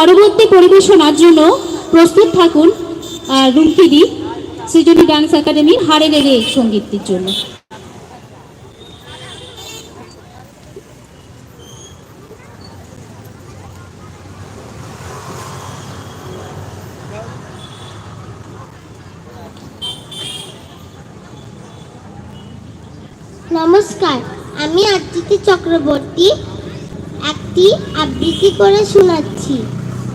পরবর্তী পরিবেশনার জন্য প্রস্তুত থাকুন রুমকিদি সৃজনী ডান্স একাডেমির হাড়ে লেগে সঙ্গীতটির জন্য। নমস্কার, আমি আরজিতি চক্রবর্তী একটি আবৃত্তি করে শোনাচ্ছি।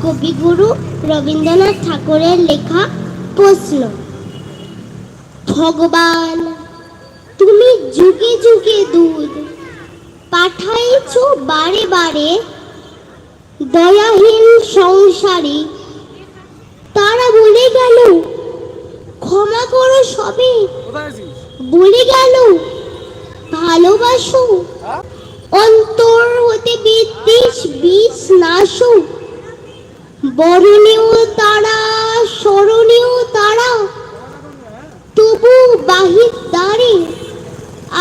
কবিগুরু রবীন্দ্রনাথ ঠাকুরের লেখা প্রশ্ন। ভগবান, তুমি যুগে যুগে দুধ পাঠাইছ বারে বারে দয়াহীন সংসারে, তারা বলে গেল ক্ষমা করো সবে, বলে গেল ভালোবাসো, অন্তর হতে বিদ্বেষ বিষ নাশো। বরণীয় তারা স্মরণীয় তারা, তবু বাহির দ্বারে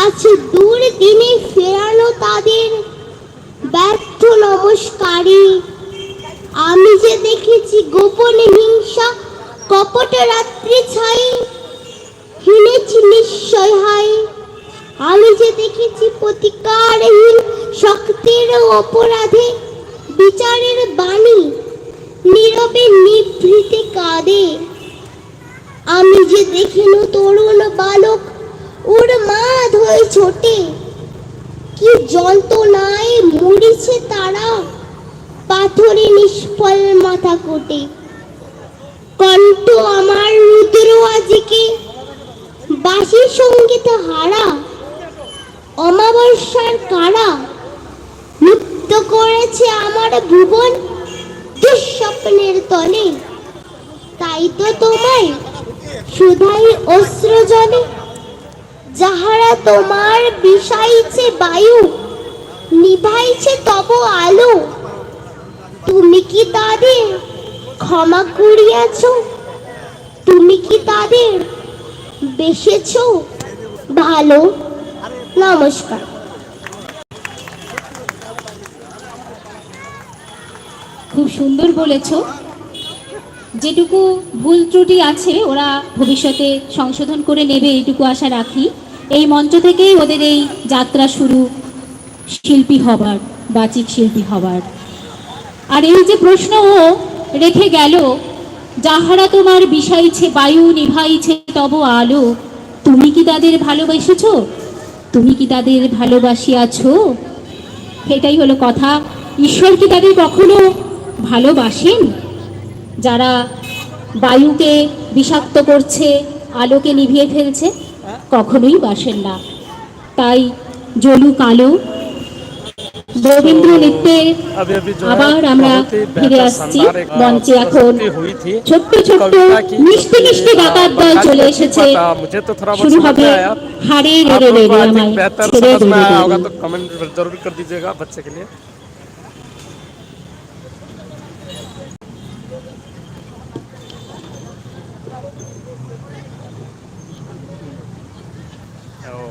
আছে দূর দিনে ফেরানো তাদের ব্যর্থ নমস্কারে। আমি যে দেখেছি গোপনে হিংসা কপট রাত্রি ছাই, হিনেছি নিশ্চয় হায়। আমি যে দেখেছি প্রতিকারহীন শক্তির অপরাধে বিচারের বাণী নীরবে নিভৃতে কাঁদে। আমি যে দেখিনু তরুণ বালক উন্মাদ হয়ে ছোটে, কি যন্ত্রণায় মরিছে তারা পাথরে নিষ্ফল মাথা কোটে। কণ্ঠ আমার রুদ্র আজিকে বাঁশি সঙ্গীত হারা, অমাবস্যার কারা মুক্ত করেছে আমার ভুবন দুঃস্বপ্নের তলে। তাই তো তোমায় শুধাই অশ্রু জলে, যাহারা তোমার বিষাইছে বায়ু নিভাইছে তব আলো। তুমি কি তাদের ক্ষমা করিয়াছ? তুমি কি তাদের বেসেছ ভালো? নমস্কার। খুব সুন্দর বলেছ। যেটুকু ভুল ত্রুটি আছে ওরা ভবিষ্যতে সংশোধন করে নেবে এইটুকু আশা রাখি। এই মঞ্চ থেকেই ওদের এই যাত্রা শুরু শিল্পী হবার, বাচিক শিল্পী হবার। আর এই যে প্রশ্ন ও রেখে গেল, যাহারা তোমার বিষাইছে বায়ু নিভাইছে তব আলো, তুমি কি তাদের ভালোবেসেছ? তুমি কি তাদের ভালোবাসিয়াছ? এটাই হলো কথা। ঈশ্বর কি তাদের কখনো ভালোবাসেন? যারা বায়ুকে বিষাক্ত করছে, আলোকে নিভিয়ে ফেলছে, কখনোই বাসেন না। তাই জ্বলুক আলো। রবীন্দ্র নৃত্যে আবার আমরা ফিরে আসছি মঞ্চে। এখন ছোট্ট ছোট্ট মিষ্টি মিষ্টি ডাকাত দল চলে এসেছে। শুরু হবে হারে রে রে রে আমায় ছেড়ে দে। कमेंट जरूर कर दीजिएगा बच्चे के लिए।